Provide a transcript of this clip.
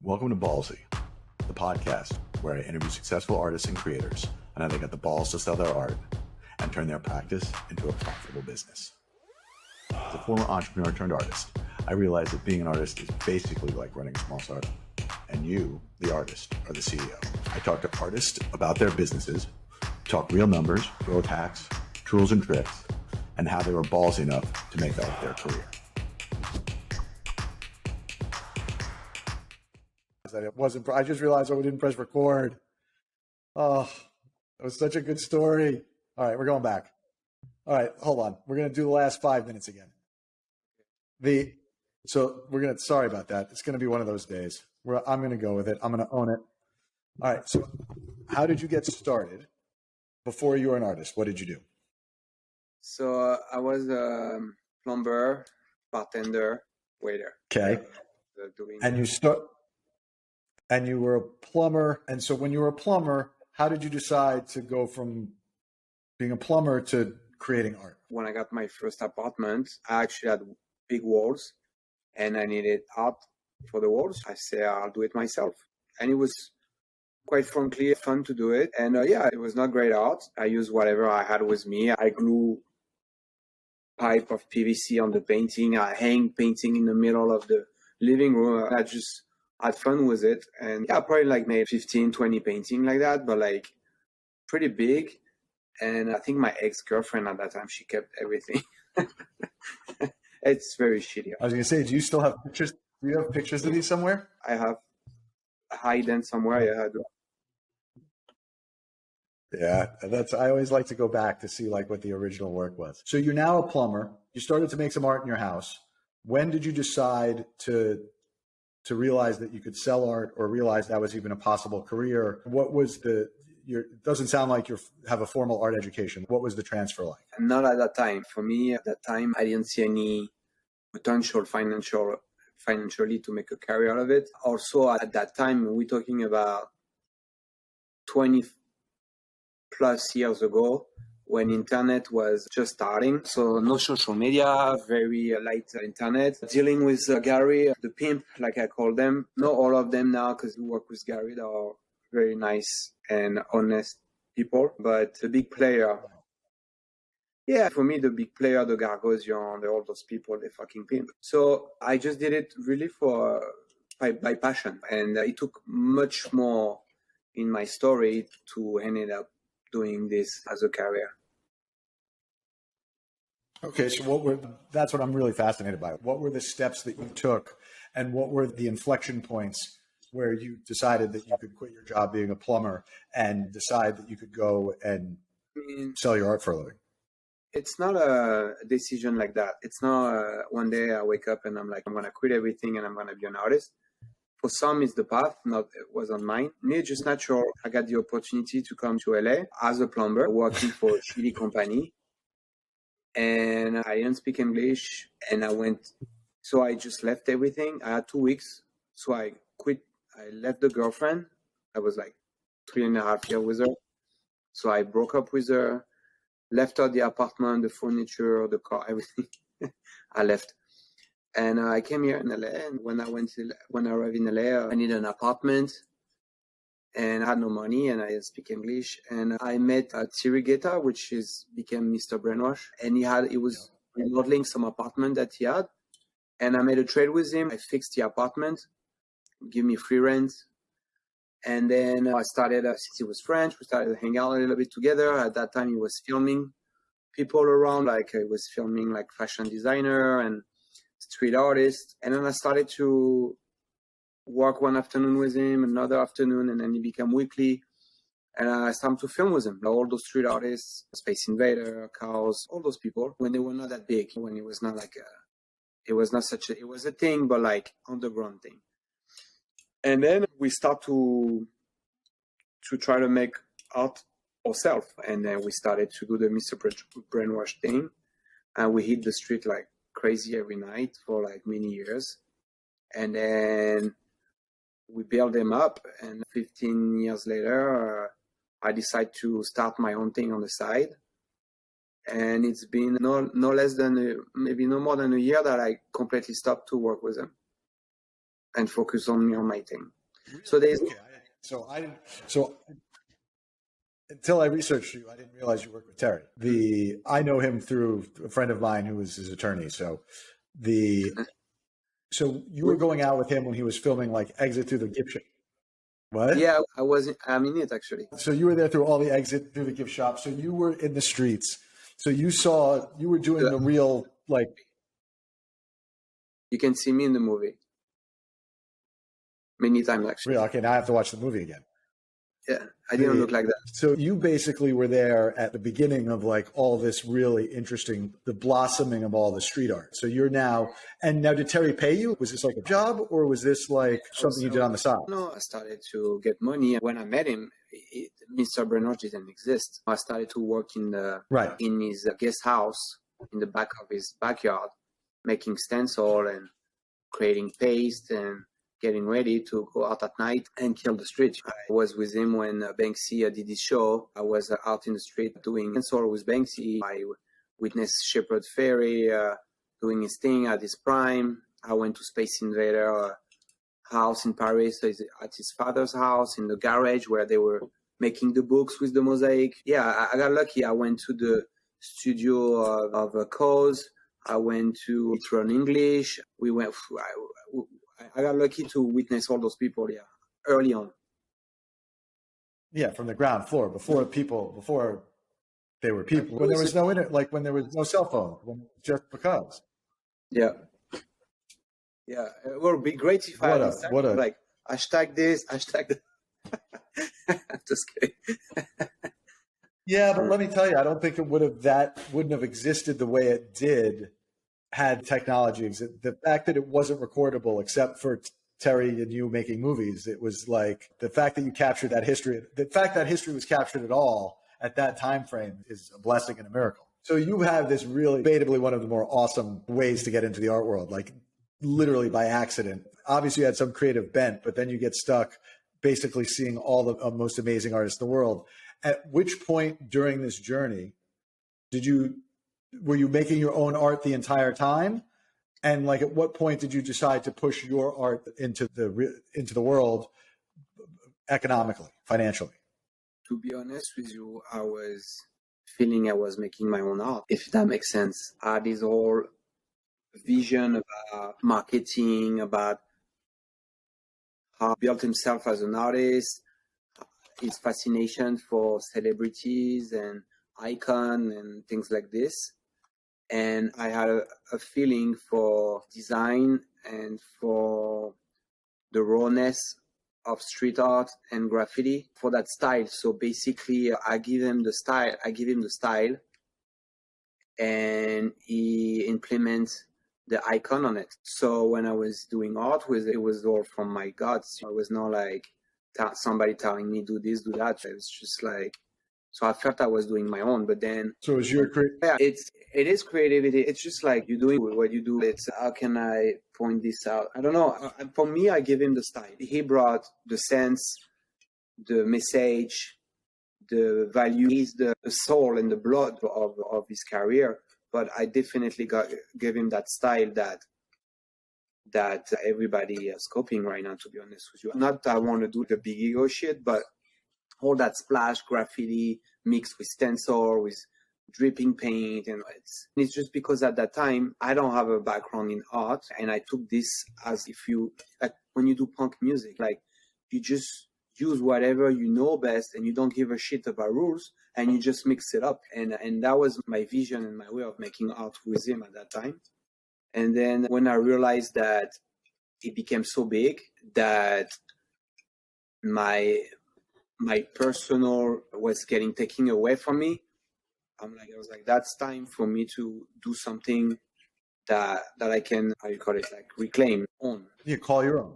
Welcome to Ballsy, the podcast where I interview successful artists and creators on how they got the balls to sell their art and turn their practice into a profitable business. As a former entrepreneur turned artist, I realized that being an artist is basically like running a small startup. And you, the artist, are the CEO. I talk to artists about their businesses, talk real numbers, growth hacks, tools and tricks, and how they were ballsy enough to make that their career. It wasn't. I just realized I didn't press record. Oh, it was such a good story. All right, we're going back. All right, hold on. We're gonna do the last 5 minutes again. Sorry about that. It's gonna be one of those days where I'm gonna go with it. I'm gonna own it. All right. So, how did you get started before you were an artist? What did you do? So I was a plumber, bartender, waiter. Okay. And you were a plumber. And so when you were a plumber, how did you decide to go from being a plumber to creating art? When I got my first apartment, I actually had big walls and I needed art for the walls. I said, I'll do it myself. And it was quite frankly fun to do it. And it was not great art. I used whatever I had with me. I glue pipe of PVC on the painting. I hang painting in the middle of the living room. I just had fun with it. And I probably made 15, 20 painting like that, but pretty big. And I think my ex-girlfriend at that time, she kept everything. It's very shitty. I was going to say, do you still have pictures? Do you have pictures of these somewhere? I have hidden somewhere. Yeah, I do. Yeah, I always like to go back to see what the original work was. So you're now a plumber. You started to make some art in your house. When did you decide to realize that you could sell art or realize that was even a possible career? What was it doesn't sound like you have a formal art education. What was the transfer like? Not at that time. For me, at that time, I didn't see any potential financially to make a career out of it. Also, at that time, we're talking about 20 plus years ago when internet was just starting. So no social media, very light internet. Dealing with Gary, the pimp, like I call them. Not all of them now because we work with Gary. They are very nice and honest people. But the big player, for me, the big player, the Gargosian, all those people, they fucking pimp. So I just did it really by passion. And it took much more in my story to end up doing this as a career. Okay, so that's what I'm really fascinated by. What were the steps that you took and what were the inflection points where you decided that you could quit your job being a plumber and decide that you could go and sell your art for a living? It's not a decision like that. It's not one day I wake up and I'm like, I'm going to quit everything and I'm going to be an artist. For some, it's the path, it wasn't mine. Me, it's just natural. I got the opportunity to come to LA as a plumber, working for a shitty company. And I didn't speak English. And so I just left everything. I had 2 weeks. So I quit. I left the girlfriend. I was 3.5 years with her. So I broke up with her, left her the apartment, the furniture, the car, everything. I left. And I came here in LA, and when I arrived in LA, I needed an apartment, and I had no money, and I didn't speak English. And I met Tirigeta, which became Mr. Brainwash, and he was remodeling some apartment that he had, and I made a trade with him. I fixed the apartment, give me free rent, and then I started. Since he was French, we started to hang out a little bit together. At that time, he was filming people around, he was filming fashion designer and street artist. And then I started to work one afternoon with him, another afternoon, and then he became weekly. And I started to film with him, all those street artists, Space Invader, Chaos, all those people, when they were not that big, when it was not it was a thing, but underground thing. And then we start to try to make art ourselves. And then we started to do the Mr. Brainwash thing. And we hit the street crazy every night for many years. And then we built them up, and 15 years later I decided to start my own thing on the side. And it's been no less than maybe no more than a year that I completely stopped to work with them. and focus only on my thing. So there's Okay. So until I researched you, I didn't realize you worked with Terry. I know him through a friend of mine who was his attorney. So you were going out with him when he was filming like Exit Through the Gift Shop. What? Yeah, I'm in it actually. So you were there through all the Exit Through the Gift Shop. So you were in the streets. So you were doing the real, like. You can see me in the movie many times actually. Real. Okay, now I have to watch the movie again. Yeah, I didn't look like that. So you basically were there at the beginning of like all this really interesting, the blossoming of all the street art. So you're now did Terry pay you? Was this like a job or was this like something you did on the side? No, I started to get money. When I met him, Mr. Brainwash didn't exist. I started to work in his guest house in the back of his backyard, making stencil and creating paste and getting ready to go out at night and kill the street. I was with him when Banksy did his show. I was out in the street doing stencil with Banksy. I witnessed Shepard Fairey doing his thing at his prime. I went to Space Invader house in Paris, at his father's house in the garage where they were making the books with the mosaic. Yeah, I got lucky. I went to the studio of Cause. I went to Learn English. I got lucky to witness all those people, early on. Yeah, from the ground floor, before they were people. When there was no internet, like when there was no cell phone, just because. Yeah. Yeah, it would be great if I had like hashtag this, hashtag that. I'm just kidding. Yeah, but let me tell you, I don't think wouldn't have existed the way it did had technology exist. The fact that it wasn't recordable, except for Terry and you making movies, it was like the fact that you captured that history. The fact that history was captured at all at that time frame is a blessing and a miracle. So you have this really debatably one of the more awesome ways to get into the art world, like literally by accident. Obviously, you had some creative bent, but then you get stuck basically seeing all the most amazing artists in the world. At which point during this journey were you making your own art the entire time? And like, at what point did you decide to push your art into the world economically, financially? To be honest with you, I was feeling I was making my own art, if that makes sense. I had this whole vision about marketing, about how he built himself as an artist, his fascination for celebrities and icon and things like this. And I had a feeling for design and for the rawness of street art and graffiti, for that style. So basically, I give him the style, and he implements the icon on it. So when I was doing art with it, it was all from my guts. It was not like somebody telling me do this, do that. It was just like, so I felt I was doing my own. But then, so is your it is creativity. It's just like you doing what you do. It's how can I point this out? I don't know. For me, I give him the style. He brought the sense, the message, the value. He's the soul and the blood of his career. But I definitely gave him that style that everybody is copying right now, to be honest with you. Not that I want to do the big ego shit, but all that splash graffiti mixed with stencil, with dripping paint, and it's just because at that time I don't have a background in art, and I took this as if you like when you do punk music, like you just use whatever you know best and you don't give a shit about rules and you just mix it up, and that was my vision and my way of making art with him at that time. And then when I realized that it became so big that my personal was getting taken away from me, I was like, that's time for me to do something that I can, how you call it, like reclaim, own. You call your own.